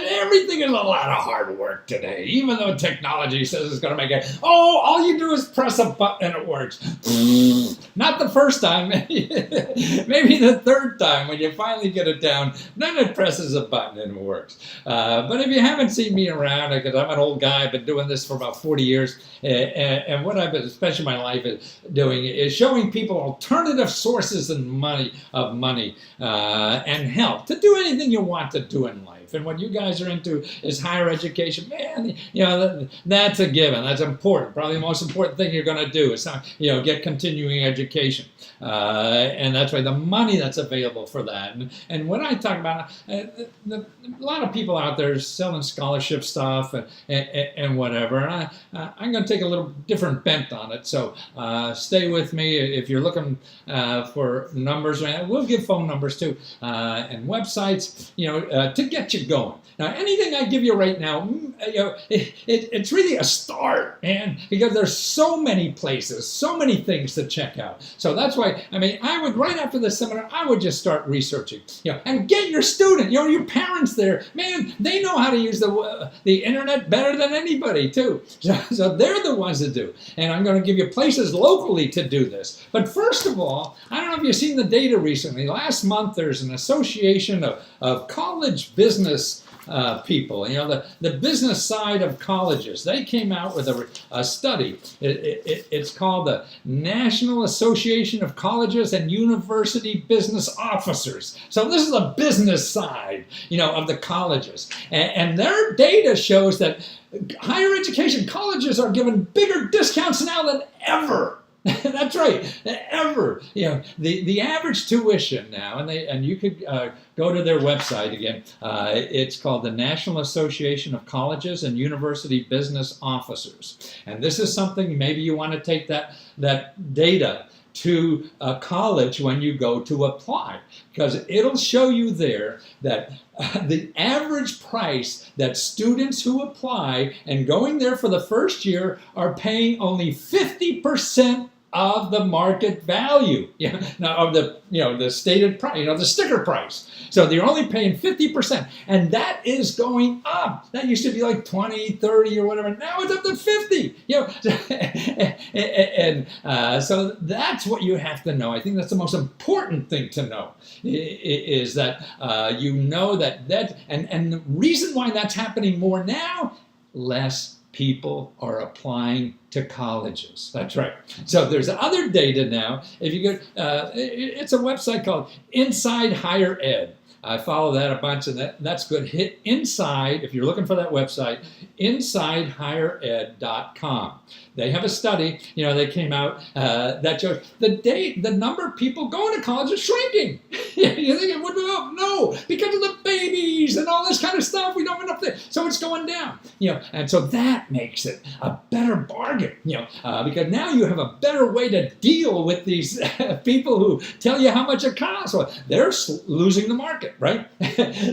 everything is a lot of hard work today, even though technology says it's going to make it. Oh, all you do is press a button and it works. Not the first time, maybe the third time when you finally get it down, then it presses a button and it works. But if you haven't seen me around, because I'm an old guy, I've been doing this for about 40 years, and what I've been, especially my life, is doing is showing people alternative sources and money and help to do anything you want to do in life. And what you guys are into is higher education. Man, that's a given. That's important. Probably the most important thing you're going to do is get continuing education. And that's why the money that's available for that. And when I talk about a lot of people out there selling scholarship stuff and whatever, and I'm going to take a little different bent on it. So stay with me if you're looking for numbers. We'll give phone numbers too and websites, to get you going. Now, anything I give you right now, it's really a start, man, because there's so many places, so many things to check out. So that's why, I would, right after the seminar, I would just start researching, and get your student, your parents there. Man, they know how to use the internet better than anybody, too. So they're the ones that do. And I'm going to give you places locally to do this. But first of all, I don't know if you've seen the data recently. Last month, there's an association of college business people, the business side of colleges. They came out with a study. It's called the National Association of Colleges and University Business Officers. So this is the business side, of the colleges. And their data shows that higher education colleges are given bigger discounts now than ever. That's right, ever. The average tuition now, and you could go to their website again. It's called the National Association of Colleges and University Business Officers. And this is something, maybe you want to take that data to a college when you go to apply, because it'll show you there that the average price that students who apply and going there for the first year are paying only 50% of the market value, of the stated price, the sticker price. So they're only paying 50%, and that is going up. That used to be like 20, 30 or whatever. Now it's up to 50. So that's what you have to know. I think that's the most important thing to know, is that that, and the reason why that's happening more now, less people are applying to colleges. That's right. So there's other data now. If you go, it's a website called Inside Higher Ed. I follow that a bunch, and that's good. Hit Inside, if you're looking for that website, InsideHigherEd.com. They have a study, they came out that shows the number of people going to college is shrinking. You think it would go up? No, because of the babies and all this kind of stuff. We don't have enough there. So it's going down. And so that makes it a better bargain, because now you have a better way to deal with these people who tell you how much it costs. So they're losing the market, right?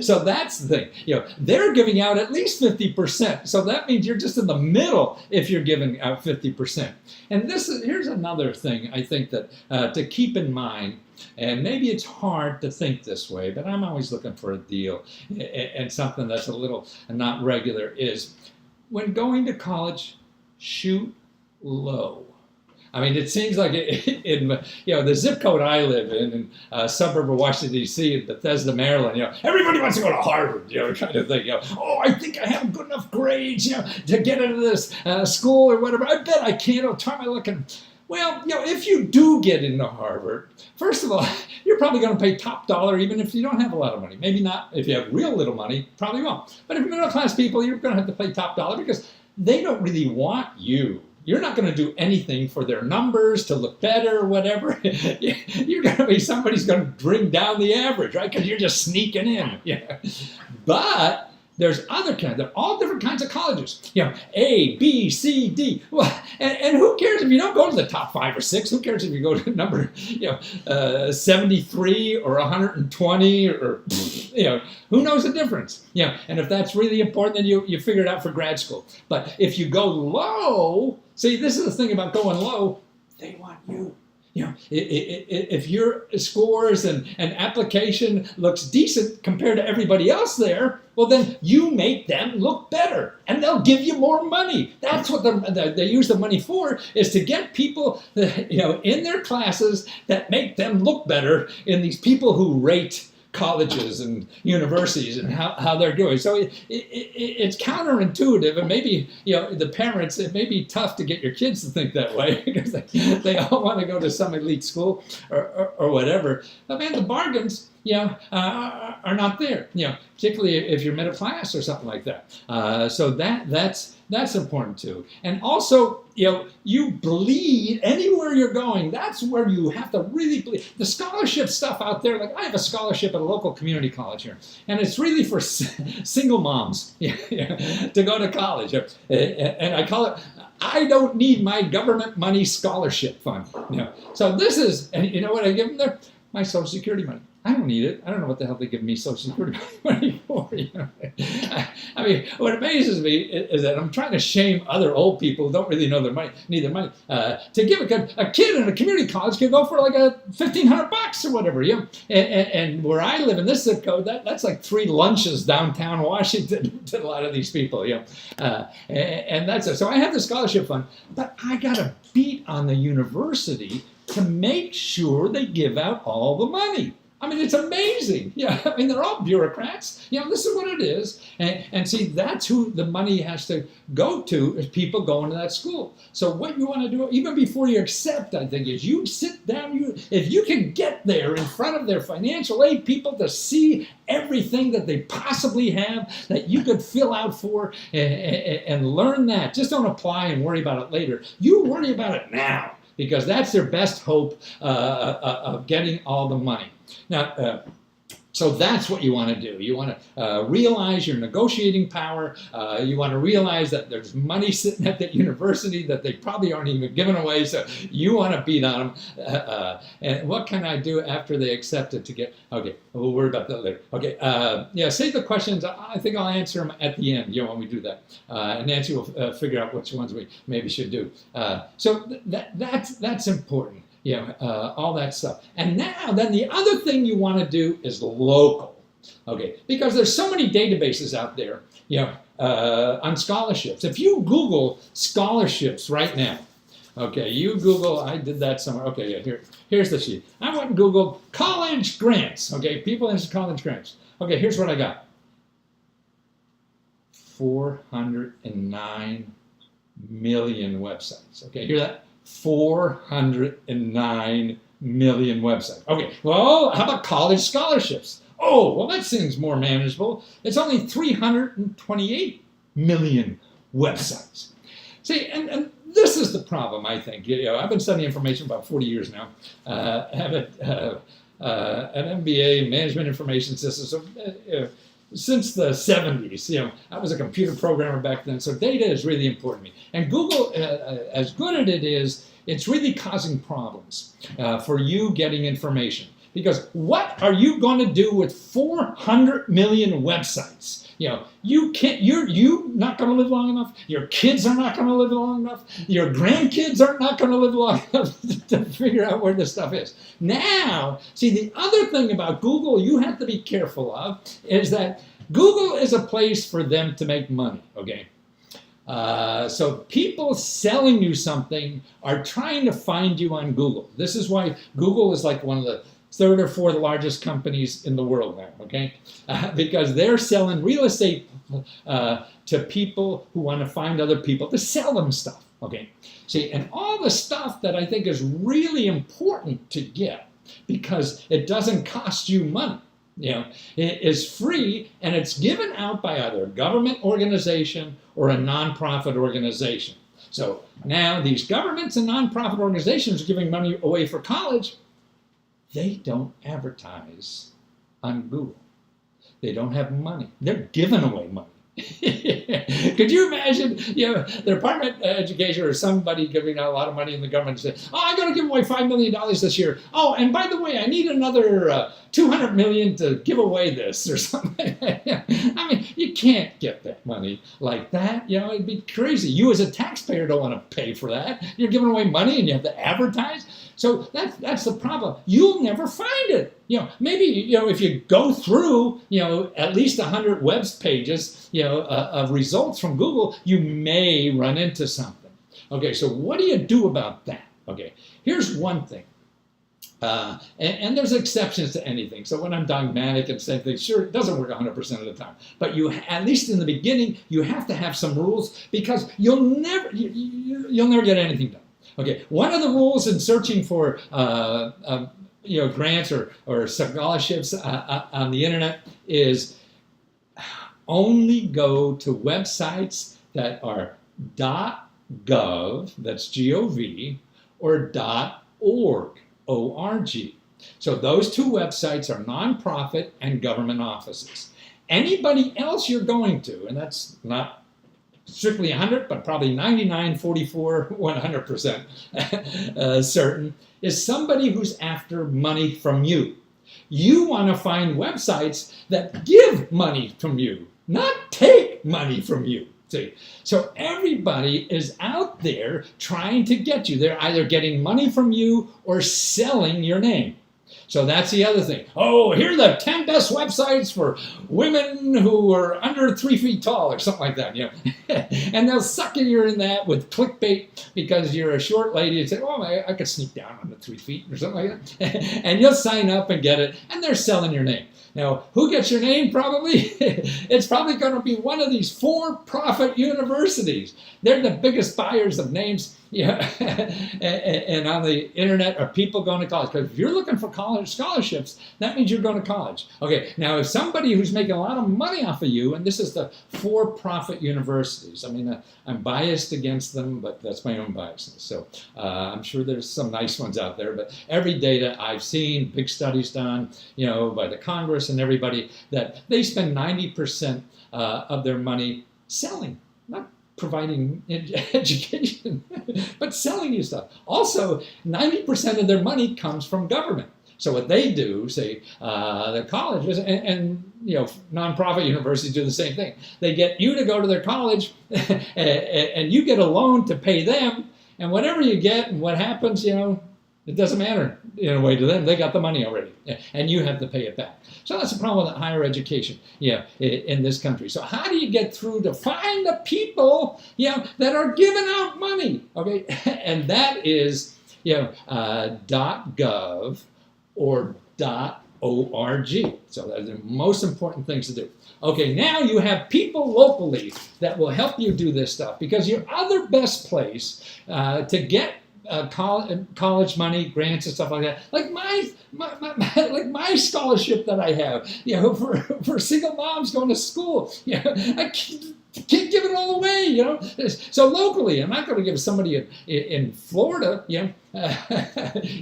So that's the thing. They're giving out at least 50%. So that means you're just in the middle if you're giving out 50%. And here's another thing I think that to keep in mind, and maybe it's hard to think this way, but I'm always looking for a deal, and something that's a little not regular is when going to college, shoot low. It seems like in the zip code I live in a suburb of Washington, D.C., in Bethesda, Maryland, everybody wants to go to Harvard, kind of thing. I think I have good enough grades, to get into this school or whatever. I bet I can. I'll try my luck. Well, if you do get into Harvard, first of all, you're probably going to pay top dollar even if you don't have a lot of money. Maybe not if you have real little money, probably won't. But if you're middle class people, you're going to have to pay top dollar because they don't really want you. You're not going to do anything for their numbers to look better or whatever. You're going to be somebody's going to bring down the average, right? Because you're just sneaking in. But there's other kinds. There are all different kinds of colleges. A, B, C, D. Well, and who cares if you don't go to the top 5 or 6? Who cares if you go to number 73 or 120 or who knows the difference? And if that's really important, then you figure it out for grad school. But if you go low, see, this is the thing about going low. They want you. If your scores and application looks decent compared to everybody else there, well, then you make them look better, and they'll give you more money. That's what they use the money for, is to get people, in their classes that make them look better in these people who rate colleges and universities and how they're doing. So it's counterintuitive, and maybe the parents, it may be tough to get your kids to think that way because they all want to go to some elite school or whatever. But man, the bargains are not there. Particularly if you're middle class or something like that. So that's important too. And also, you bleed anywhere you're going. That's where you have to really bleed. The scholarship stuff out there, like I have a scholarship at a local community college here, and it's really for single moms to go to college. And I call it, I don't need my government money scholarship fund. So this is, and you know what I give them there? My Social Security money. I don't need it. I don't know what the hell they give me Social Security money for. I mean, what amazes me is that I'm trying to shame other old people who don't really know their money, need their money. To give a kid in a community college can go for like $1,500 or whatever. And where I live in this zip code, that's like 3 lunches downtown Washington to a lot of these people. And that's it. So I have the scholarship fund, but I got to beat on the university to make sure they give out all the money. I mean, it's amazing. I mean, they're all bureaucrats. This is what it is. And see, that's who the money has to go to, is people going to that school. So what you want to do, even before you accept, I think, is you sit down, if you can get there in front of their financial aid people to see everything that they possibly have that you could fill out for and learn that. Just don't apply and worry about it later. You worry about it now, because that's their best hope of getting all the money. Now, so that's what you want to do. You want to realize your negotiating power. You want to realize that there's money sitting at the university that they probably aren't even giving away. So you want to beat on them. And what can I do after they accept it to get? Okay, we'll worry about that later. Okay, save the questions. I think I'll answer them at the end. When we do that, and Nancy will figure out which ones we maybe should do. So that's important. All that stuff. And now, then the other thing you want to do is local. Okay, because there's so many databases out there, on scholarships. If you Google scholarships right now, okay, you Google, I did that somewhere. Okay, yeah, here's the sheet. I went and Googled college grants. Okay, people in college grants. Okay, here's what I got. 409 million websites. Okay, hear that? 409 million websites. Okay, well, how about college scholarships? Oh, well, that seems more manageable. It's only 328 million websites. See, and this is the problem, I think. I've been studying information about 40 years now. I have an MBA in Management Information Systems. So, since the 70s, I was a computer programmer back then, so data is really important to me. And Google, as good as it is, it's really causing problems for you getting information. Because what are you going to do with 400 million websites? You can't. You're not going to live long enough. Your kids are not going to live long enough. Your grandkids are not going to live long enough to figure out where this stuff is. Now, see, the other thing about Google you have to be careful of is that Google is a place for them to make money. Okay. So people selling you something are trying to find you on Google. This is why Google is like one of the 3rd or 4th largest companies in the world now, okay? Because they're selling real estate to people who want to find other people to sell them stuff, okay? See, and all the stuff that I think is really important to get because it doesn't cost you money, it is free and it's given out by either a government organization or a nonprofit organization. So now these governments and nonprofit organizations are giving money away for college. They don't advertise on Google. They don't have money. They're giving away money. Could you imagine, the Department of Education or somebody giving out a lot of money in the government and say, I'm going to give away $5 million this year. Oh, and by the way, I need another 200 million to give away this or something. I mean, you can't get that money like that. It'd be crazy. You as a taxpayer don't want to pay for that. You're giving away money and you have to advertise. So that's the problem. You'll never find it. Maybe, if you go through, at least 100 web pages, of results from Google, you may run into something. Okay, so what do you do about that? Okay, here's one thing. And there's exceptions to anything. So when I'm dogmatic and saying things, sure, it doesn't work 100% of the time. But at least in the beginning, you have to have some rules because you'll never get anything done. Okay, one of the rules in searching for grants or scholarships on the internet is only go to websites that are .gov, that's G-O-V, or .org, O-R-G. So those two websites are nonprofit and government offices. Anybody else you're going to, and that's not strictly 100, but probably 99, 44, 100% certain, is somebody who's after money from you. You want to find websites that give money from you, not take money from you. See? So everybody is out there trying to get you. They're either getting money from you or selling your name. So that's the other thing. Oh, here are the 10 best websites for women who are under 3 feet tall or something like that. And they'll sucker you in that with clickbait because you're a short lady and say, oh, I could sneak down under 3 feet or something like that. And you'll sign up and get it, and they're selling your name. Now, who gets your name probably? It's probably going to be one of these for-profit universities. They're the biggest buyers of names. And on the internet are people going to college. Because if you're looking for college scholarships, that means you're going to college. Okay, now if somebody who's making a lot of money off of you, and this is the for-profit universities. I mean, I'm biased against them, but that's my own bias. So I'm sure there's some nice ones out there. But every data I've seen, big studies done, by the Congress and everybody, that they spend 90% of their money selling, not providing education, but selling you stuff. Also, 90% of their money comes from government. So what they do, say, the colleges and nonprofit universities do the same thing. They get you to go to their college, and you get a loan to pay them, and whatever you get and what happens, it doesn't matter in a way to them. They got the money already, and you have to pay it back. So that's the problem with higher education, in this country. So how do you get through to find the people, that are giving out money? Okay, and that is, .gov or .org. So those are the most important things to do. Okay, now you have people locally that will help you do this stuff, because your other best place to get college money, grants and stuff like that, like my scholarship that I have, for single moms going to school, I can't give it all away, So locally, I'm not going to give somebody in Florida,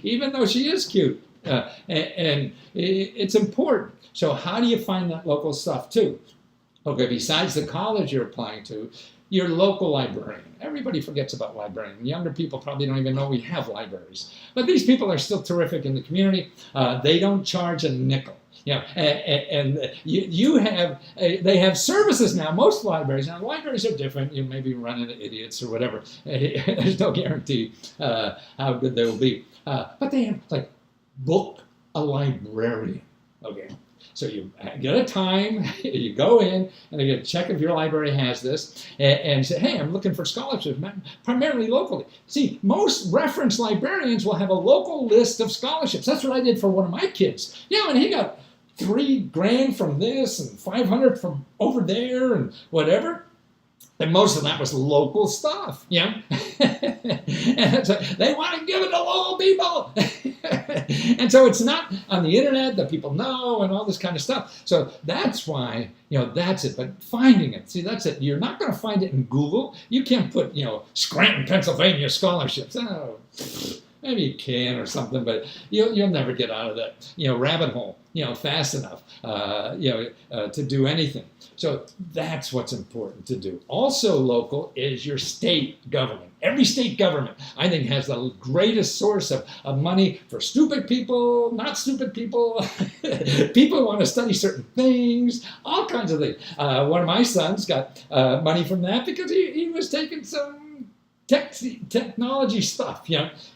even though she is cute, and it's important. So how do you find that local stuff too? Okay, besides the college you're applying to, your local librarian. Everybody forgets about librarian. Younger people probably don't even know we have libraries. But these people are still terrific in the community. They don't charge a nickel. And they have services now. Most libraries, now libraries are different. You maybe run into idiots or whatever. There's no guarantee how good they will be. But they have, like, book a librarian. Okay. So you get a time, you go in, and you check if your library has this, and say, hey, I'm looking for scholarships, primarily locally. See, most reference librarians will have a local list of scholarships. That's what I did for one of my kids. And he got $3,000 from this and $500 from over there and whatever. And most of that was local stuff, And so they want to give it to local people. And so it's not on the internet that people know and all this kind of stuff. So that's why, that's it. But finding it, see, that's it. You're not going to find it in Google. You can't put, Scranton, Pennsylvania scholarships. Oh, Maybe you can or something, but you'll never get out of that rabbit hole fast enough to do anything. So that's what's important to do. Also local is your state government. Every state government, I think, has the greatest source of money for stupid people, not stupid people, people who want to study certain things, all kinds of things. One of my sons got money from that because he was taking some technology stuff,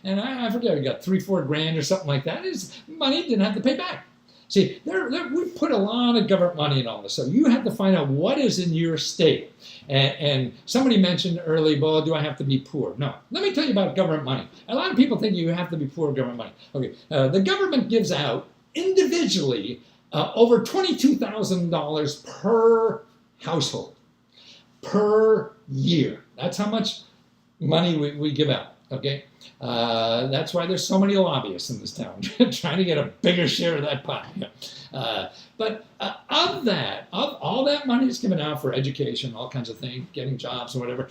and I forget, he got $3-4 grand or something like that. His money didn't have to pay back. See, we put a lot of government money in all this, so you have to find out what is in your state. And somebody mentioned early, well, do I have to be poor? No. Let me tell you about government money. A lot of people think you have to be poor with government money. Okay, the government gives out individually over $22,000 per household per year. That's how much money we give out. Okay, that's why there's so many lobbyists in this town trying to get a bigger share of that pie. But of all that money is given out for education, all kinds of things, getting jobs or whatever,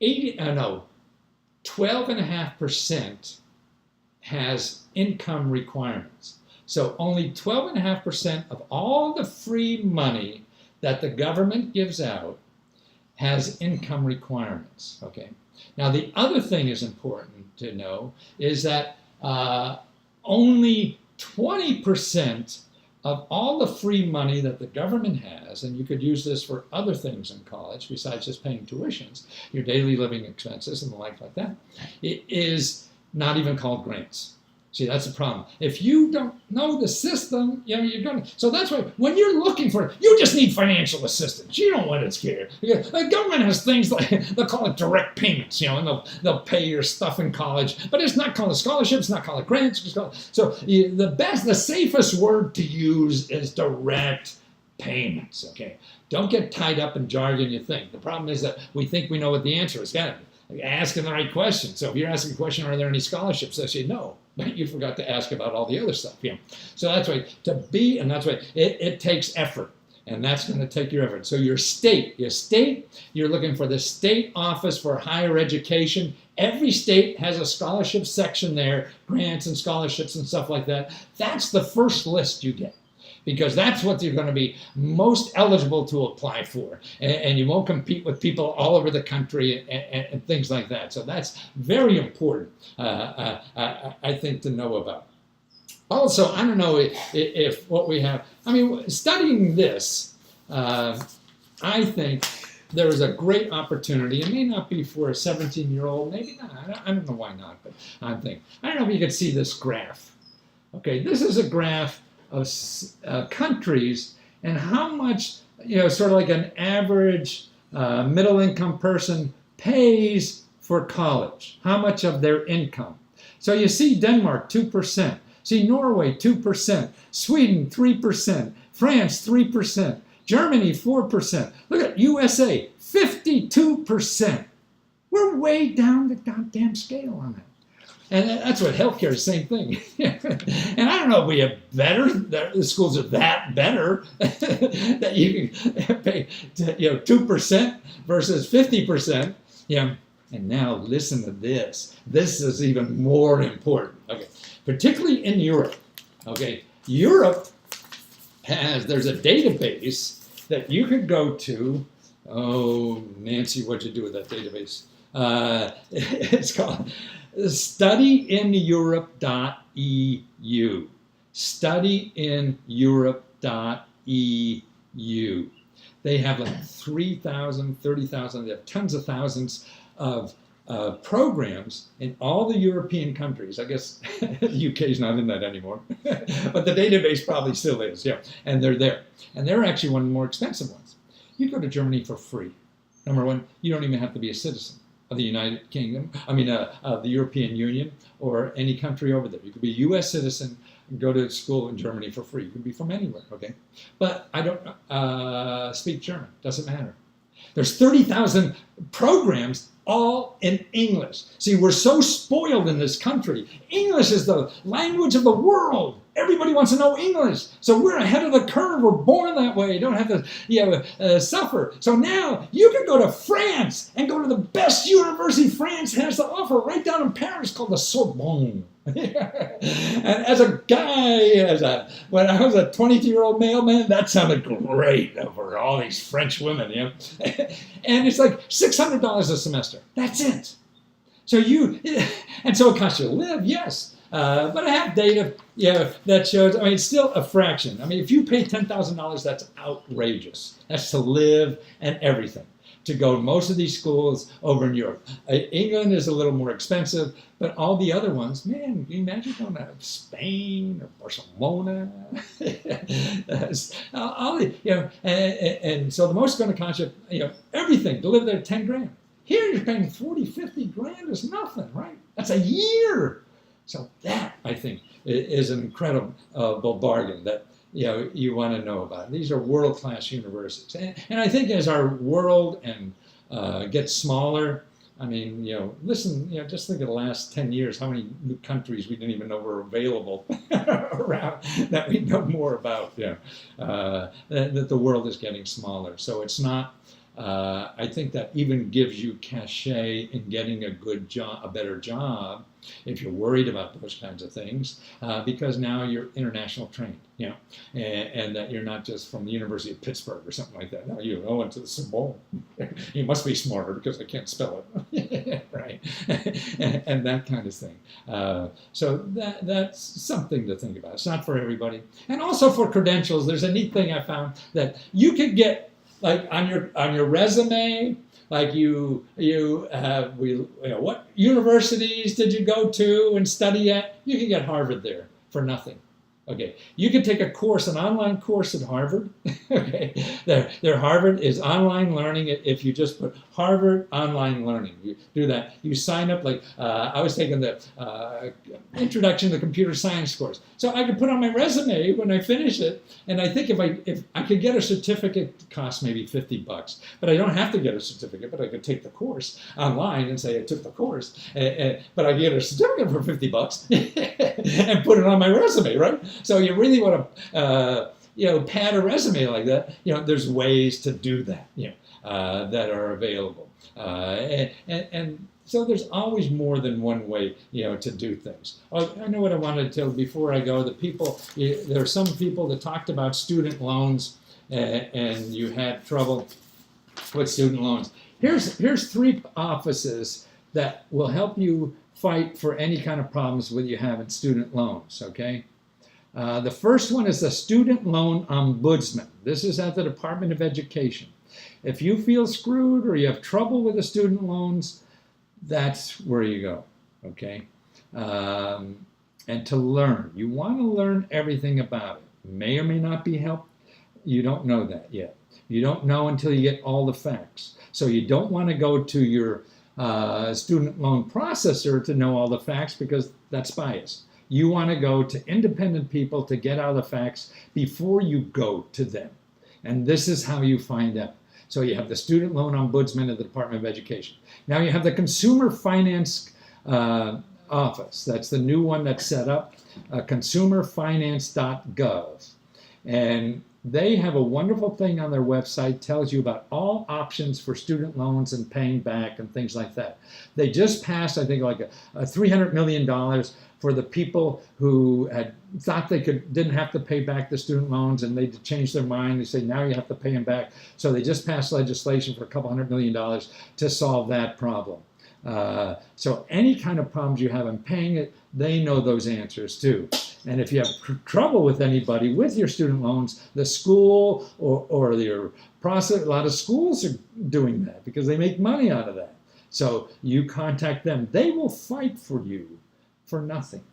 12.5% has income requirements. So only 12.5% of all the free money that the government gives out has income requirements. Okay. Now, the other thing is important to know is that only 20% of all the free money that the government has, and you could use this for other things in college besides just paying tuitions, your daily living expenses and the like that, it is not even called grants. See, that's the problem. If you don't know the system, you're going to... So that's why when you're looking for it, you just need financial assistance. You don't want to scare. The government has things like, they'll call it direct payments, and they'll pay your stuff in college. But it's not called a scholarship. It's not called a grant. So the safest word to use is direct payments, okay? Don't get tied up in jargon you think. The problem is that we think we know what the answer is. Asking the right question. So if you're asking a question, are there any scholarships? I say no. But you forgot to ask about all the other stuff. So that's why that's why it takes effort. And that's going to take your effort. So your state, you're looking for the state office for higher education. Every state has a scholarship section there, grants and scholarships and stuff like that. That's the first list you get, because that's what you're going to be most eligible to apply for. And you won't compete with people all over the country and things like that. So that's very important, I think, to know about. Also, I don't know if what we have, studying this, I think there is a great opportunity. It may not be for a 17-year-old, maybe not. I don't know why not, but I don't know if you can see this graph. Okay, this is a graph of countries and how much, sort of like an average middle-income person pays for college, how much of their income. So you see Denmark, 2%. See Norway, 2%. Sweden, 3%. France, 3%. Germany, 4%. Look at USA, 52%. We're way down the goddamn scale on that. And that's what healthcare is, same thing. And I don't know if we have better, the schools are that better, that you can pay 2% versus 50%. And now listen to this. This is even more important. Okay, particularly in Europe. Okay, Europe there's a database that you could go to. Oh, Nancy, what'd you do with that database? It's called studyineurope.eu. Studyineurope.eu. They have like 3,000, 30,000, they have tons of thousands of programs in all the European countries. I guess the UK's not in that anymore, but the database probably still is, and they're there. And they're actually one of the more expensive ones. You go to Germany for free. Number one, you don't even have to be a citizen of the United Kingdom, of the European Union or any country over there. You could be a U.S. citizen and go to school in Germany for free. You could be from anywhere, okay? But I don't speak German. Doesn't matter. There's 30,000 programs all in English. See, we're so spoiled in this country. English is the language of the world. Everybody wants to know English. So we're ahead of the curve. We're born that way. You don't have to suffer. So now you can go to France and go to the best university France has to offer right down in Paris called the Sorbonne. And as a guy, when I was a 22-year-old mailman, that sounded great for all these French women, you know. And it's like $600 a semester. That's it. So and so it costs you to live, yes. But I have data, that shows. I mean, it's still a fraction. I mean, if you pay $10,000, that's outrageous. That's to live and everything. To go to most of these schools over in Europe. England is a little more expensive, but all the other ones, man, can you imagine going to Spain or Barcelona? And so the most going to cost you, everything to live there, 10 grand. Here you're paying 40, 50 grand is nothing, right? That's a year. So that, I think, is an incredible bargain that you want to know about. These are world-class universities. And I think as our world gets smaller, I mean, listen, just think of the last 10 years, how many new countries we didn't even know were available around that we know more about, that the world is getting smaller. So it's not, I think that even gives you cachet in getting a good job, a better job, if you're worried about those kinds of things, because now you're international trained, and that you're not just from the University of Pittsburgh or something like that. No, you went to the Sorbonne. You must be smarter because I can't spell it, right? And that kind of thing. So that's something to think about. It's not for everybody. And also for credentials, there's a neat thing I found that you could get, like on your resume, like what universities did you go to and study at? You can get Harvard there for nothing. Okay, you can take a course, an online course at Harvard. Okay, their Harvard is online learning. If you just put Harvard online learning, you do that. You sign up. Like I was taking the introduction to computer science course, so I could put on my resume when I finish it. And I think if I could get a certificate, it costs maybe $50, but I don't have to get a certificate. But I could take the course online and say I took the course. But I get a certificate for $50 and put it on my resume, right? So you really want to, pad a resume like that. There's ways to do that, that are available, and so there's always more than one way, to do things. Oh, I know what I wanted to tell before I go. There are some people that talked about student loans, and you had trouble with student loans. Here's 3 offices that will help you fight for any kind of problems with you having student loans. Okay. The first one is the Student Loan Ombudsman. This is at the Department of Education. If you feel screwed or you have trouble with the student loans, that's where you go, okay? And to learn. You want to learn everything about it. May or may not be helped. You don't know that yet. You don't know until you get all the facts. So you don't want to go to your student loan processor to know all the facts because that's biased. You want to go to independent people to get all the facts before you go to them. And this is how you find out. So you have the Student Loan Ombudsman of the Department of Education. Now you have the Consumer Finance Office. That's the new one that's set up, consumerfinance.gov. And they have a wonderful thing on their website, tells you about all options for student loans and paying back and things like that. They just passed, I think, like a $300 million for the people who had thought they didn't have to pay back the student loans, and they changed their mind. They say, now you have to pay them back. So they just passed legislation for a couple $100 million to solve that problem. So any kind of problems you have in paying it, they know those answers too. And if you have trouble with anybody with your student loans, the school or your process, a lot of schools are doing that because they make money out of that. So you contact them. They will fight for you for nothing.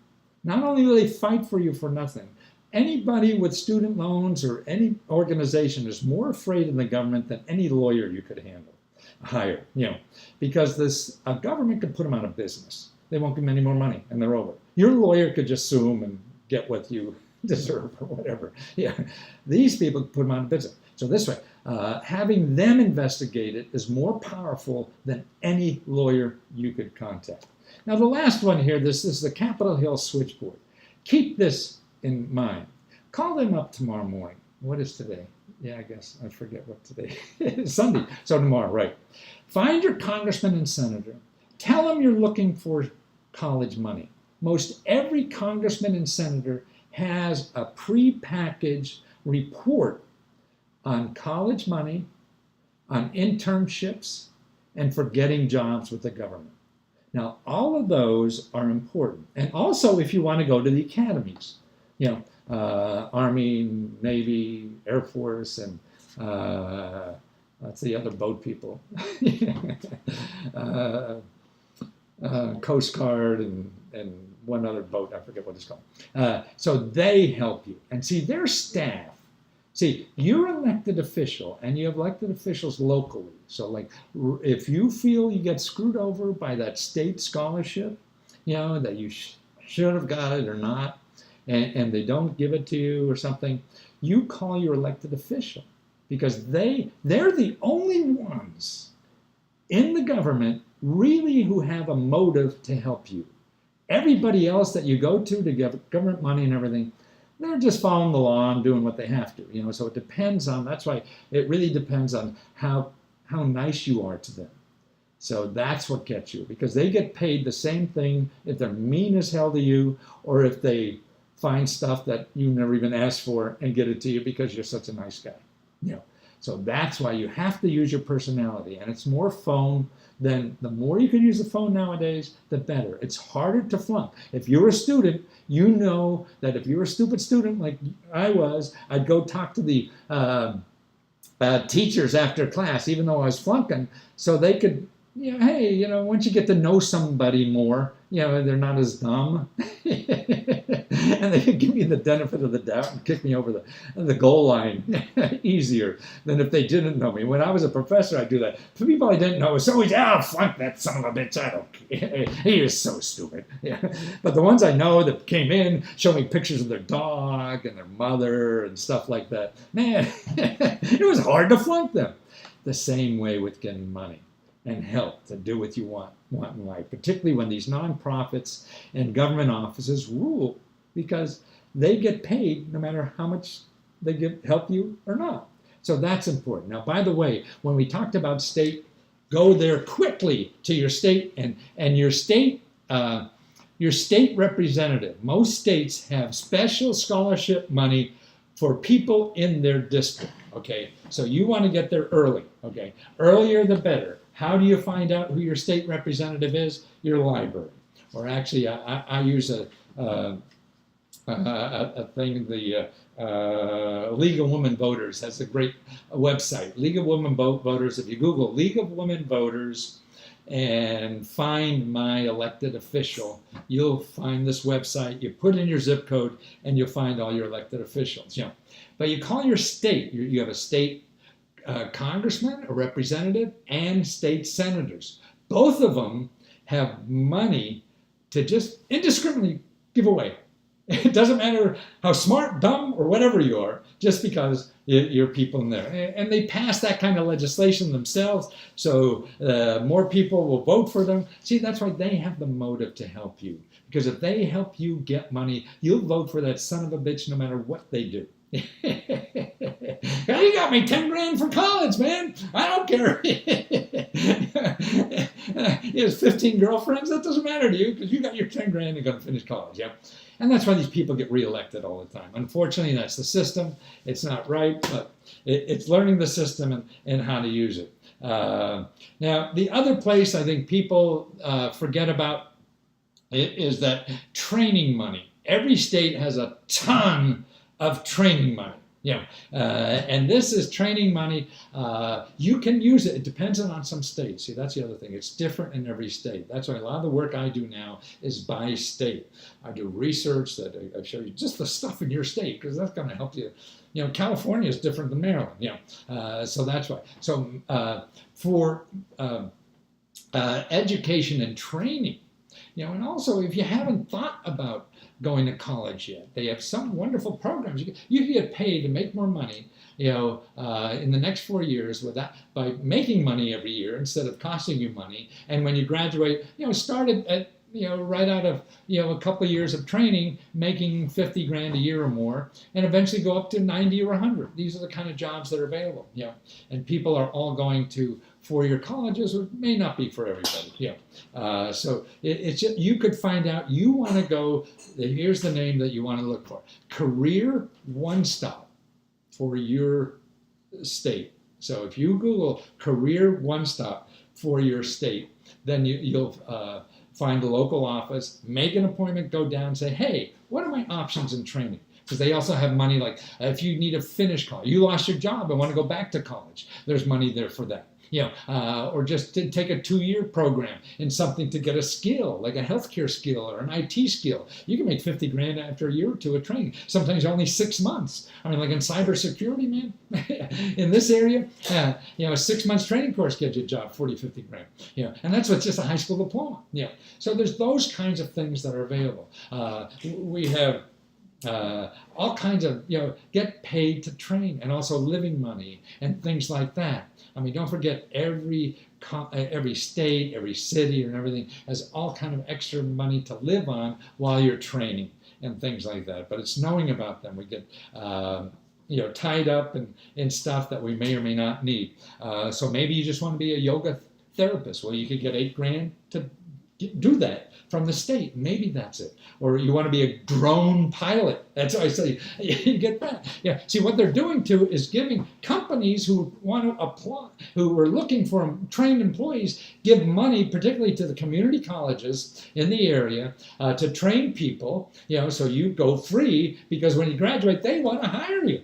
Not only will they fight for you for nothing, anybody with student loans or any organization is more afraid of the government than any lawyer you could hire, because a government could put them out of business. They won't give them any more money, and they're over. Your lawyer could just sue them and get what you deserve or whatever. Yeah, these people put them out of business. So this way, Having them investigate it is more powerful than any lawyer you could contact. Now, the last one here, this is the Capitol Hill switchboard. Keep this in mind. Call them up tomorrow morning. What is today? Yeah, I guess I forget what today is. Sunday. So tomorrow, right. Find your congressman and senator. Tell them you're looking for college money. Most every congressman and senator has a prepackaged report on college money, on internships, and for getting jobs with the government. Now, all of those are important. And also, if you want to go to the academies, Army, Navy, Air Force, and that's the other boat people, Coast Guard, and one other boat, I forget what it's called. So they help you. And see, their staff, you're elected official, and you have elected officials locally. So, like, if you feel you get screwed over by that state scholarship, that you should have got it or not, and they don't give it to you or something, you call your elected official, because they're the only ones in the government really who have a motive to help you. Everybody else that you go to get government money and everything, they're just following the law and doing what they have to, So it depends on, that's why it really depends on how nice you are to them. So that's what gets you, because they get paid the same thing if they're mean as hell to you, or if they find stuff that you never even asked for and get it to you because you're such a nice guy. So that's why you have to use your personality, and it's more phone. Then the more you can use the phone nowadays, the better. It's harder to flunk. If you're a student, you know that if you're a stupid student like I was, I'd go talk to the teachers after class, even though I was flunking, so they could, hey, once you get to know somebody more, they're not as dumb. And they could give me the benefit of the doubt and kick me over the goal line easier than if they didn't know me. When I was a professor, I'd do that. For people I didn't know, it's always, flunk that son of a bitch. I don't care. He is so stupid. But the ones I know that came in, show me pictures of their dog and their mother and stuff like that. Man, it was hard to flunk them. The same way with getting money and help to do what you want in life, particularly when these nonprofits and government offices rule, because they get paid no matter how much they help you or not. So that's important. Now, by the way, when we talked about state, go there quickly to your state and your state representative. Most states have special scholarship money for people in their district. Okay, so you want to get there early. Okay, earlier the better. How do you find out who your state representative is? Your library. Or actually, I use a thing, the League of Women Voters has a great website. League of Women Voters, if you Google League of Women Voters and find my elected official, you'll find this website. You put in your zip code and you'll find all your elected officials. But you call your state, you have a state congressman, a representative, and state senators. Both of them have money to just indiscriminately give away. It doesn't matter how smart, dumb, or whatever you are, just because you're people in there. And they pass that kind of legislation themselves, so more people will vote for them. See, that's why they have the motive to help you. Because if they help you get money, you'll vote for that son of a bitch no matter what they do. You got me 10 grand for college, man. I don't care. He has 15 girlfriends. That doesn't matter to you because you got your 10 grand and you're going to finish college. Yeah. And that's why these people get reelected all the time. Unfortunately, that's the system. It's not right, but it's learning the system and how to use it. Now, the other place I think people forget about is that training money. Every state has a ton of training money. And this is training money. You can use it. It depends on some states. See, that's the other thing. It's different in every state. That's why a lot of the work I do now is by state. I do research that I show you just the stuff in your state because that's going to help you. California is different than Maryland. So that's why. So for education and training, And also if you haven't thought about going to college yet, they have some wonderful programs. You can get paid to make more money, in the next 4 years by making money every year instead of costing you money. And when you graduate, start at right out of a couple of years of training, making 50 grand a year or more, and eventually go up to 90 or 100. These are the kind of jobs that are available. And people are all going to 4-year colleges, which may not be for everybody. So it's just, you could find out you want to go. Here's the name that you want to look for: Career One Stop for your state. So if you Google Career One Stop for your state, then you'll find a local office, make an appointment, go down, say, hey, what are my options in training? Because they also have money, like if you need to finish college, you lost your job and want to go back to college, there's money there for that. Or just to take a 2-year program in something to get a skill, like a healthcare skill or an IT skill. You can make 50 grand after a year or two of training. Sometimes only 6 months. I mean, like in cybersecurity, man, in this area, a 6 months training course gets you a job, 40, 50 grand. And that's with just a high school diploma. So there's those kinds of things that are available. We have all kinds of, get paid to train, and also living money and things like that. I mean, don't forget every state, every city and everything has all kind of extra money to live on while you're training and things like that. But it's knowing about them. We get tied up in stuff that we may or may not need. So maybe you just want to be a yoga therapist. Well, you could get 8 grand to do that from the state. Maybe that's it. Or you want to be a drone pilot. That's why I say you get that. See, what they're doing too is giving companies who want to apply, who are looking for trained employees, give money, particularly to the community colleges in the area, to train people. So you go free, because when you graduate, they want to hire you.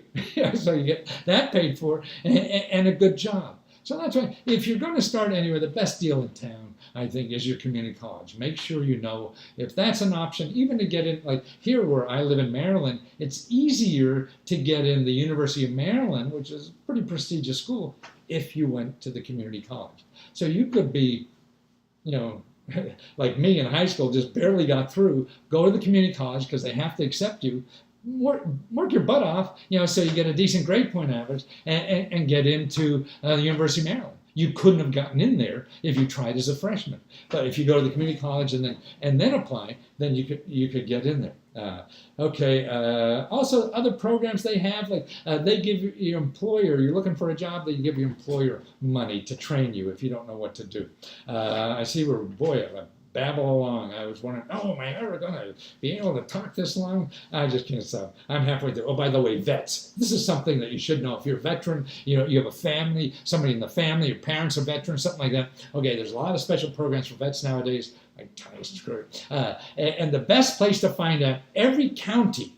So you get that paid for and a good job. So that's why, if you're going to start anywhere, the best deal in town, I think, is your community college. Make sure you know if that's an option, even to get in, like here where I live in Maryland, it's easier to get in the University of Maryland, which is a pretty prestigious school, if you went to the community college. So you could be, like me in high school, just barely got through, go to the community college because they have to accept you, work your butt off, so you get a decent grade point average, and get into the University of Maryland. You couldn't have gotten in there if you tried as a freshman. But if you go to the community college and then apply, then you could get in there. Also, other programs they have, like they give your employer, you're looking for a job, they give your employer money to train you if you don't know what to do. I see where, boy, I babble along. I was wondering, am I ever going to be able to talk this long? I just can't stop. I'm halfway through. Oh, by the way, vets. This is something that you should know. If you're a veteran, you have a family, somebody in the family, your parents are veterans, something like that. Okay, there's a lot of special programs for vets nowadays. My tongue is screwed. And the best place to find out, every county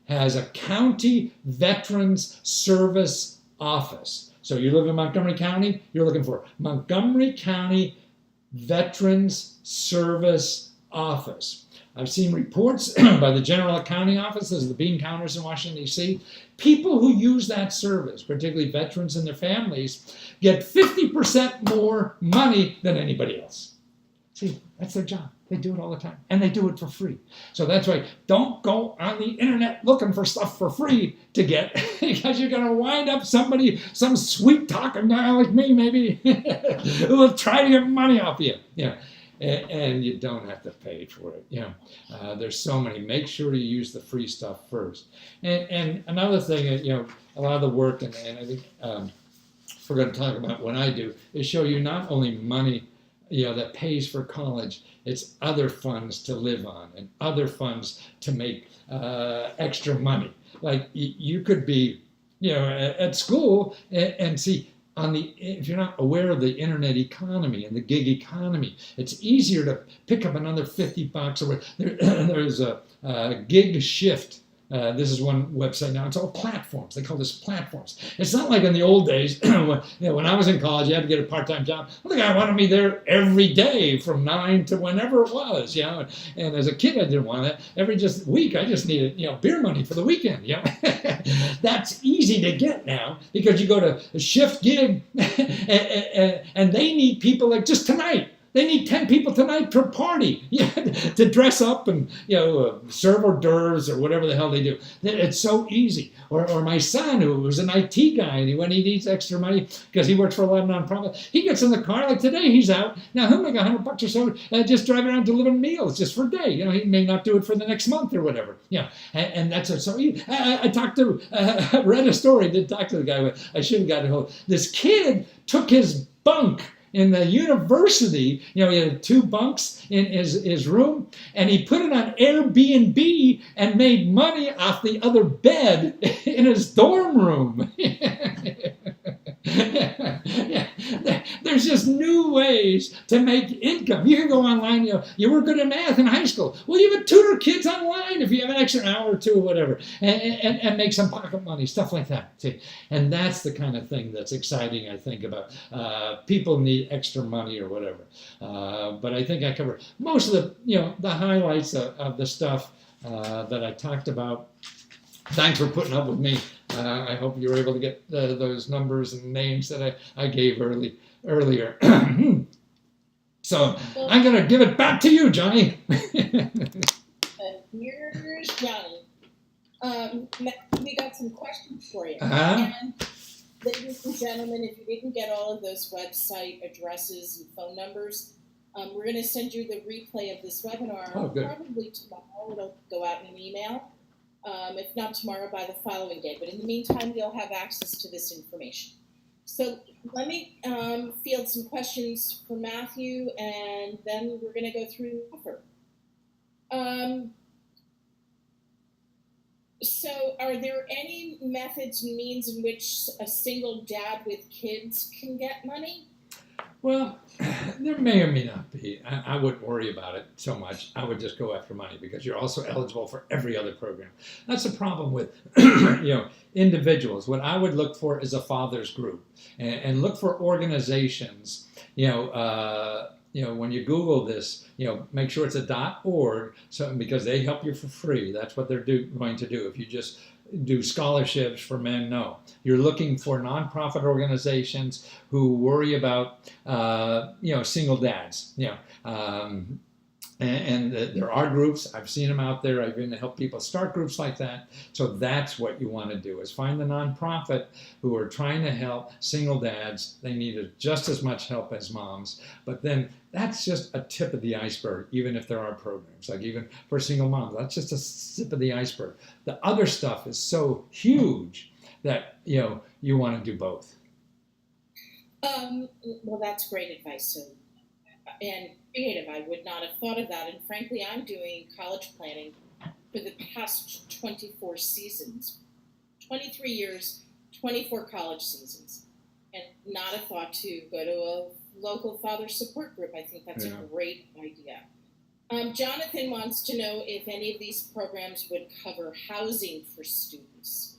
has a county veterans service office. So you live in Montgomery County, you're looking for Montgomery County Veterans Service Office. I've seen reports by the General Accounting Offices, the bean counters in Washington, D.C. People who use that service, particularly veterans and their families, get 50% more money than anybody else. See, that's their job. They do it all the time, and they do it for free. So that's why don't go on the internet looking for stuff for free to get, because you're going to wind up some sweet-talking guy like me, maybe, who will try to get money off you. And you don't have to pay for it. There's so many. Make sure you use the free stuff first. And another thing, a lot of the work, and I think we're going to talk about what I do, is show you not only money that pays for college, it's other funds to live on and other funds to make extra money. Like you could be, at school and see, if you're not aware of the internet economy and the gig economy, it's easier to pick up another $50 or there's a gig shift. This is one website now. It's all platforms. They call this platforms. It's not like in the old days when I was in college, you had to get a part-time job. Well, the guy wanted me there every day from 9 to whenever it was. And as a kid, I didn't want that. Every week, I just needed beer money for the weekend. That's easy to get now because you go to a shift gig and they need people like just tonight. They need 10 people tonight per party to dress up and serve hors d'oeuvres or whatever the hell they do. It's so easy. Or my son, who was an IT guy, and when he needs extra money because he works for a lot of nonprofits, he gets in the car. Like today, he's out. Now he'll make $100 or so just driving around delivering meals just for a day. He may not do it for the next month or whatever. And that's so easy. I read a story. Did talk to the guy. I should have gotten a hold. This kid took his bunk in the university, he had 2 bunks in his room, and he put it on Airbnb and made money off the other bed in his dorm room. There's just new ways to make income. You can go online, you were good at math in high school. Well, you would tutor kids online if you have an extra hour or 2 or whatever, and make some pocket money, stuff like that. See? And that's the kind of thing that's exciting, I think, about people need extra money or whatever. But I think I covered most of the highlights of the stuff that I talked about. Thanks for putting up with me. I hope you were able to get those numbers and names that I gave earlier. So I'm going to give it back to you, Johnny. Here's Johnny. We got some questions for you. Uh-huh. And ladies and gentlemen, if you didn't get all of those website addresses and phone numbers, we're going to send you the replay of this webinar. Oh, good. Probably tomorrow. It'll go out in an email. If not tomorrow, by the following day. But in the meantime, you'll have access to this information. So let me field some questions for Matthew, and then we're going to go through the offer. So are there any methods and means in which a single dad with kids can get money? Well, there may or may not be. I wouldn't worry about it so much. I would just go after money because you're also eligible for every other program. That's the problem with individuals. What I would look for is a father's group and look for organizations. When you Google this, make sure it's a .org, because they help you for free. That's what they're going to do. If you just do scholarships for men, no. You're looking for nonprofit organizations who worry about, single dads. And there are groups. I've seen them out there. I've even helped people start groups like that. So that's what you want to do, is find the nonprofit who are trying to help single dads. They need just as much help as moms. But then that's just a tip of the iceberg, even if there are programs. Like even for single moms, that's just a tip of the iceberg. The other stuff is so huge that, you want to do both. Well, that's great advice. And creative. I would not have thought of that. And frankly, I'm doing college planning for the past 24 seasons, 23 years, 24 college seasons, and not a thought to go to a local father support group. I think that's a great idea. Jonathan wants to know if any of these programs would cover housing for students.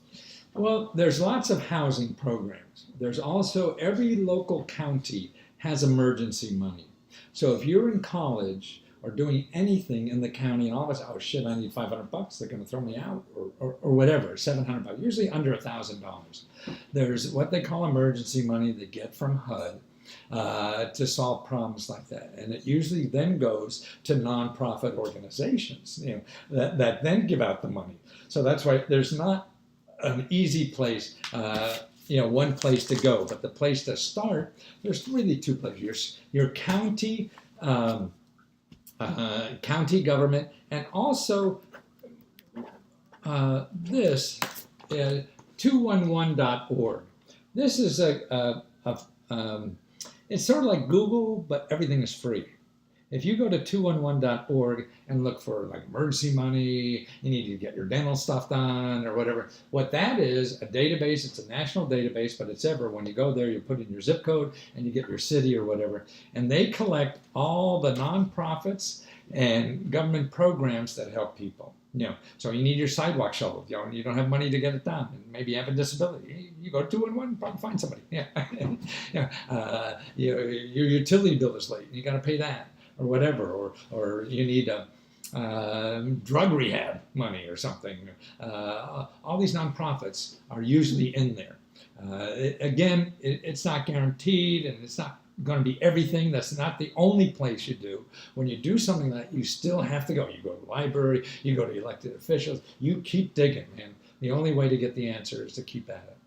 Well, there's lots of housing programs. There's also, every local county has emergency money. So if you're in college or doing anything in the county and all of a sudden, oh shit, I need $500, they're going to throw me out, or whatever, $700, usually under $1,000. There's what they call emergency money they get from HUD to solve problems like that. And it usually then goes to nonprofit organizations, that then give out the money. So that's why there's not an easy place, one place to go. But the place to start, there's really 2 places. Your county, county government, and also this 211.org. This is it's sort of like Google, but everything is free. If you go to 211.org and look for like emergency money, you need to get your dental stuff done or whatever. What that is, a database, it's a national database, but it's ever, when you go there, you put in your zip code and you get your city or whatever. And they collect all the nonprofits and government programs that help people. So you need your sidewalk shoveled, and you don't have money to get it done, and maybe you have a disability. You go to 211, probably find somebody. Your utility bill is late, and you got to pay that. Or whatever, or you need a drug rehab money or something. All these nonprofits are usually in there. It's not guaranteed, and it's not going to be everything. That's not the only place you do. When you do something like that, you still have to go. You go to the library, you go to elected officials, you keep digging, man. The only way to get the answer is to keep at it.